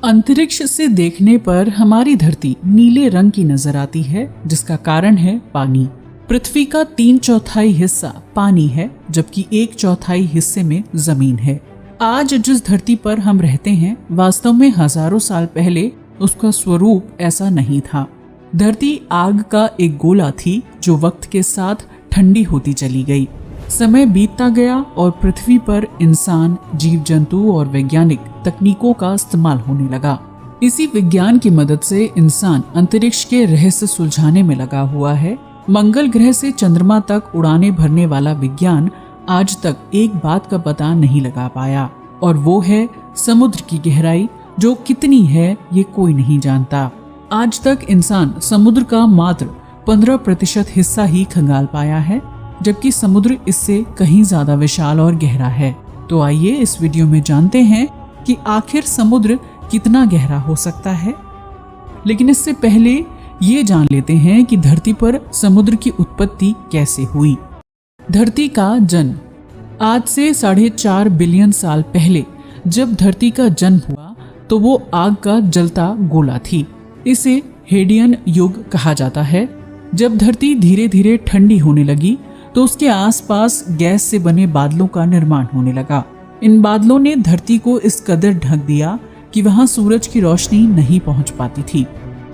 अंतरिक्ष से देखने पर हमारी धरती नीले रंग की नजर आती है, जिसका कारण है पानी। पृथ्वी का 3/4 हिस्सा पानी है, जबकि 1/4 हिस्से में जमीन है। आज जिस धरती पर हम रहते हैं, वास्तव में हजारों साल पहले उसका स्वरूप ऐसा नहीं था। धरती आग का एक गोला थी जो वक्त के साथ ठंडी होती चली गई। समय बीतता गया और पृथ्वी पर इंसान, जीव जंतु और वैज्ञानिक तकनीकों का इस्तेमाल होने लगा। इसी विज्ञान की मदद से इंसान अंतरिक्ष के रहस्य सुलझाने में लगा हुआ है। मंगल ग्रह से चंद्रमा तक उड़ाने भरने वाला विज्ञान आज तक एक बात का पता नहीं लगा पाया, और वो है समुद्र की गहराई, जो कितनी है ये कोई नहीं जानता। आज तक इंसान समुद्र का मात्र 15% हिस्सा ही खंगाल पाया है, जबकि समुद्र इससे कहीं ज्यादा विशाल और गहरा है। तो आइए इस वीडियो में जानते हैं कि आखिर समुद्र कितना गहरा हो सकता है। लेकिन इससे पहले ये जान लेते हैं कि धरती पर समुद्र की उत्पत्ति कैसे हुई। धरती का जन्म आज से 4.5 बिलियन साल पहले जब धरती का जन्म हुआ तो वो आग का जलता गोला थी। इसे हेडियन युग कहा जाता है। जब धरती धीरे धीरे ठंडी होने लगी तो उसके आसपास गैस से बने बादलों का निर्माण होने लगा। इन बादलों ने धरती को इस कदर ढक दिया कि वहां सूरज की रोशनी नहीं पहुंच पाती थी।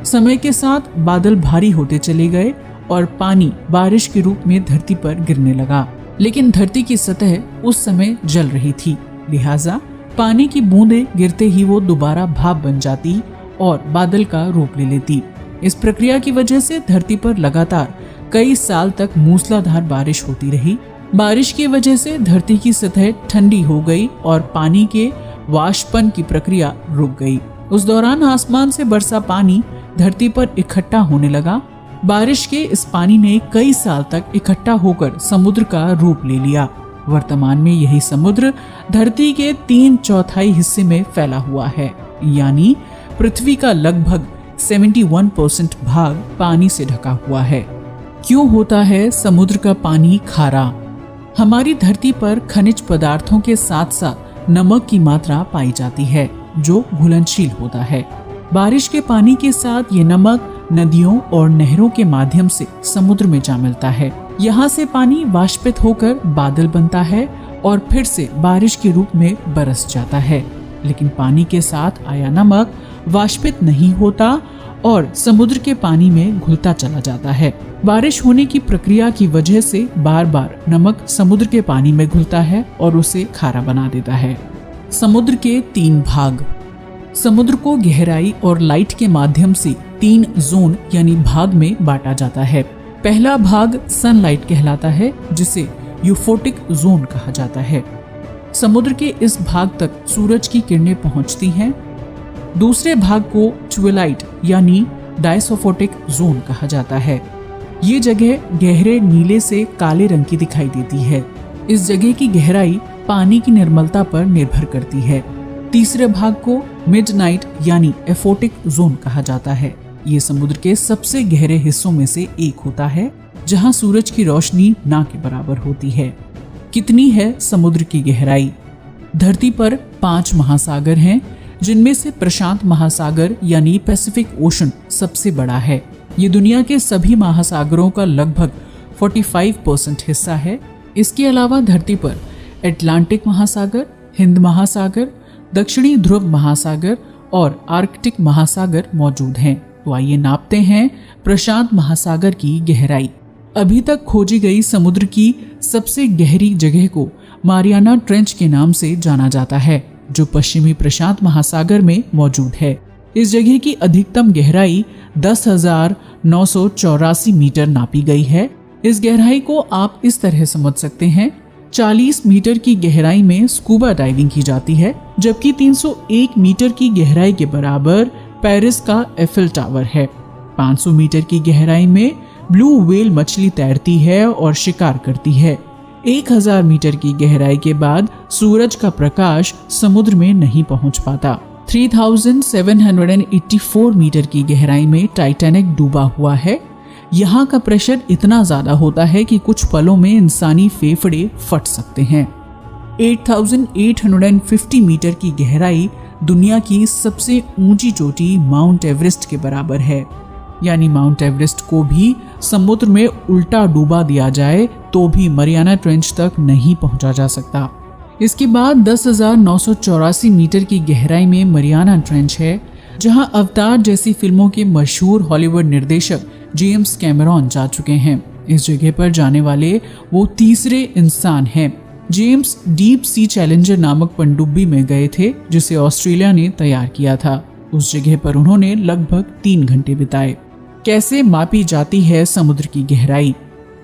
समय के साथ बादल भारी होते चले गए और पानी बारिश के रूप में धरती पर गिरने लगा। लेकिन धरती की सतह उस समय जल रही थी, लिहाजा पानी की बूंदें गिरते ही वो दोबारा भाप बन जाती और बादल का रूप ले लेती। इस प्रक्रिया की वजह से धरती पर लगातार कई साल तक मूसलाधार बारिश होती रही। बारिश की वजह से धरती की सतह ठंडी हो गई और पानी के वाष्पन की प्रक्रिया रुक गई। उस दौरान आसमान से बरसा पानी धरती पर इकट्ठा होने लगा। बारिश के इस पानी ने कई साल तक इकट्ठा होकर समुद्र का रूप ले लिया। वर्तमान में यही समुद्र धरती के 3/4 हिस्से में फैला हुआ है, यानी पृथ्वी का लगभग 71% भाग पानी से ढका हुआ है। क्यों होता है समुद्र का पानी खारा? हमारी धरती पर खनिज पदार्थों के साथ साथ नमक की मात्रा पाई जाती है, जो घुलनशील होता है। बारिश के पानी के साथ ये नमक नदियों और नहरों के माध्यम से समुद्र में जा मिलता है। यहाँ से पानी वाष्पित होकर बादल बनता है और फिर से बारिश के रूप में बरस जाता है। लेकिन पानी के साथ आया नमक वाष्पित नहीं होता और समुद्र के पानी में घुलता चला जाता है। बारिश होने की प्रक्रिया की वजह से बार बार नमक समुद्र के पानी में घुलता है और उसे खारा बना देता है। समुद्र के 3 भाग। समुद्र को गहराई और लाइट के माध्यम से 3 जोन यानी भाग में बांटा जाता है। पहला भाग सनलाइट कहलाता है, जिसे यूफोटिक जोन कहा जाता है। समुद्र के इस भाग तक सूरज की किरणें पहुंचती हैं। दूसरे भाग को ट्विलाइट यानी डायसोफोटिक जोन कहा जाता है। ये जगह गहरे नीले से काले रंग की दिखाई देती है। इस जगह की गहराई पानी की निर्मलता पर निर्भर करती है। तीसरे भाग को मिडनाइट यानी एफोटिक जोन कहा जाता है। ये समुद्र के सबसे गहरे हिस्सों में से एक होता है, जहां सूरज की रोशनी ना के बराबर होती है। कितनी है समुद्र की गहराई? धरती पर 5 महासागर हैं, जिनमें से प्रशांत महासागर यानी पैसिफिक ओशन सबसे बड़ा है। ये दुनिया के सभी महासागरों का लगभग 45% हिस्सा है। इसके अलावा धरती पर अटलांटिक महासागर, हिंद महासागर, दक्षिणी ध्रुव महासागर और आर्कटिक महासागर मौजूद हैं। तो आइए नापते हैं प्रशांत महासागर की गहराई। अभी तक खोजी गई समुद्र की सबसे गहरी जगह को मारियाना ट्रेंच के नाम से जाना जाता है, जो पश्चिमी प्रशांत महासागर में मौजूद है। इस जगह की अधिकतम गहराई 10,984 मीटर नापी गई है। इस गहराई को आप इस तरह समझ सकते हैं। 40 मीटर की गहराई में स्कूबा डाइविंग की जाती है, जबकि 301 मीटर की गहराई के बराबर पेरिस का एफिल टावर है। 500 मीटर की गहराई में ब्लू व्हेल मछली तैरती है और शिकार करती है। 1000 मीटर की गहराई के बाद सूरज का प्रकाश समुद्र में नहीं पहुंच पाता। 3784 मीटर की गहराई में टाइटैनिक डूबा हुआ है। यहाँ का प्रेशर इतना ज्यादा होता है कि कुछ पलों में इंसानी फेफड़े फट सकते हैं। 8850 मीटर की गहराई दुनिया की सबसे ऊंची चोटी माउंट एवरेस्ट के बराबर है। यानी माउंट एवरेस्ट को भी समुद्र में उल्टा डूबा दिया जाए तो भी मरियाना ट्रेंच तक नहीं पहुंचा जा सकता। इसके बाद 10,984 मीटर की गहराई में मरियाना ट्रेंच है, जहां अवतार जैसी फिल्मों के मशहूर हॉलीवुड निर्देशक जेम्स कैमरॉन जा चुके हैं। इस जगह पर जाने वाले वो तीसरे इंसान हैं। जेम्स डीप सी चैलेंजर नामक पनडुब्बी में गए थे, जिसे ऑस्ट्रेलिया ने तैयार किया था। उस जगह पर उन्होंने लगभग 3 घंटे बिताए। कैसे मापी जाती है समुद्र की गहराई?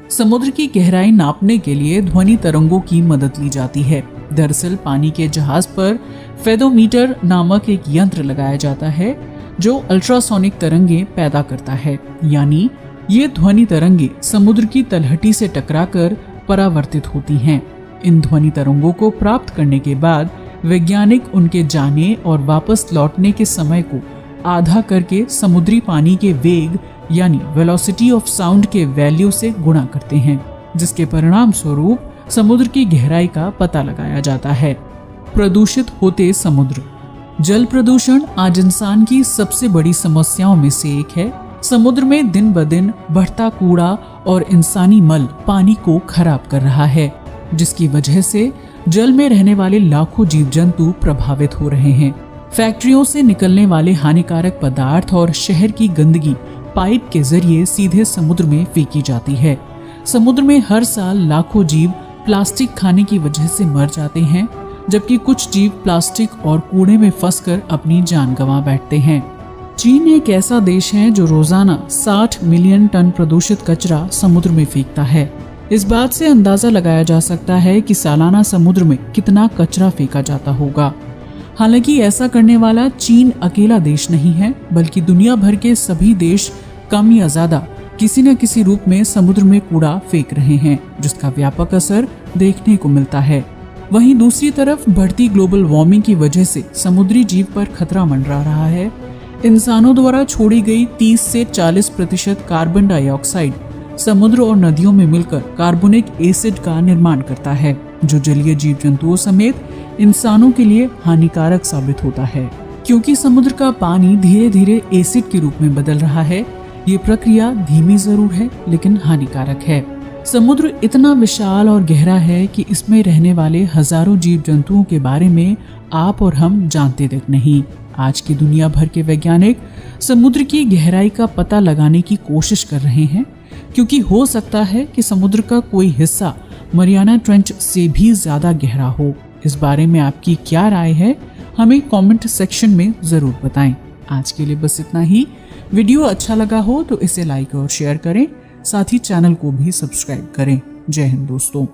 समुद्र की गहराई नापने के लिए ध्वनि तरंगों की मदद ली जाती है। दरअसल पानी के जहाज पर फेदोमीटर नामक एक यंत्र लगाया जाता है जो अल्ट्रासोनिक तरंगे पैदा करता है। यानी ये ध्वनि तरंगे समुद्र की तलहटी से टकराकर परावर्तित होती हैं। इन ध्वनि तरंगों को प्राप्त करने के बाद वैज्ञानिक उनके जाने और वापस लौटने के समय को आधा करके समुद्री पानी के वेग यानी वेलोसिटी ऑफ साउंड के वैल्यू से गुणा करते हैं, जिसके परिणाम स्वरूप समुद्र की गहराई का पता लगाया जाता है। प्रदूषित होते समुद्र। जल प्रदूषण आज इंसान की सबसे बड़ी समस्याओं में से एक है। समुद्र में दिन ब दिन बढ़ता कूड़ा और इंसानी मल पानी को खराब कर रहा है, जिसकी वजह से जल में रहने वाले लाखों जीव जंतु प्रभावित हो रहे हैं। फैक्ट्रियों से निकलने वाले हानिकारक पदार्थ और शहर की गंदगी पाइप के जरिए सीधे समुद्र में फेंकी जाती है। समुद्र में हर साल लाखों जीव प्लास्टिक खाने की वजह से मर जाते हैं, जबकि कुछ जीव प्लास्टिक और कूड़े में फंसकर अपनी जान गंवा बैठते हैं। चीन एक ऐसा देश है जो रोजाना 60 मिलियन टन प्रदूषित कचरा समुद्र में फेंकता है। इस बात से अंदाजा लगाया जा सकता है कि सालाना समुद्र में कितना कचरा फेंका जाता होगा। हालांकि ऐसा करने वाला चीन अकेला देश नहीं है, बल्कि दुनिया भर के सभी देश कम या ज्यादा किसी न किसी रूप में समुद्र में कूड़ा फेंक रहे हैं, जिसका व्यापक असर देखने को मिलता है। वहीं दूसरी तरफ बढ़ती ग्लोबल वार्मिंग की वजह से समुद्री जीव पर खतरा मंडरा रहा है। इंसानों द्वारा छोड़ी गई 30 से 40% कार्बन डाइऑक्साइड समुद्र और नदियों में मिलकर कार्बोनिक एसिड का निर्माण करता है, जो जलीय जीव जंतुओं समेत इंसानों के लिए हानिकारक साबित होता है। क्योंकि समुद्र का पानी धीरे धीरे एसिड के रूप में बदल रहा है, ये प्रक्रिया धीमी जरूर है लेकिन हानिकारक है। समुद्र इतना विशाल और गहरा है कि इसमें रहने वाले हजारों जीव जंतुओं के बारे में आप और हम जानते तक नहीं। आज की दुनिया भर के वैज्ञानिक समुद्र की गहराई का पता लगाने की कोशिश कर रहे हैं, क्योंकि हो सकता है कि समुद्र का कोई हिस्सा मरियाना ट्रेंच से भी ज्यादा गहरा हो। इस बारे में आपकी क्या राय है, हमें कमेंट सेक्शन में जरूर बताएं। आज के लिए बस इतना ही। वीडियो अच्छा लगा हो तो इसे लाइक और शेयर करें, साथ ही चैनल को भी सब्सक्राइब करें। जय हिंद दोस्तों।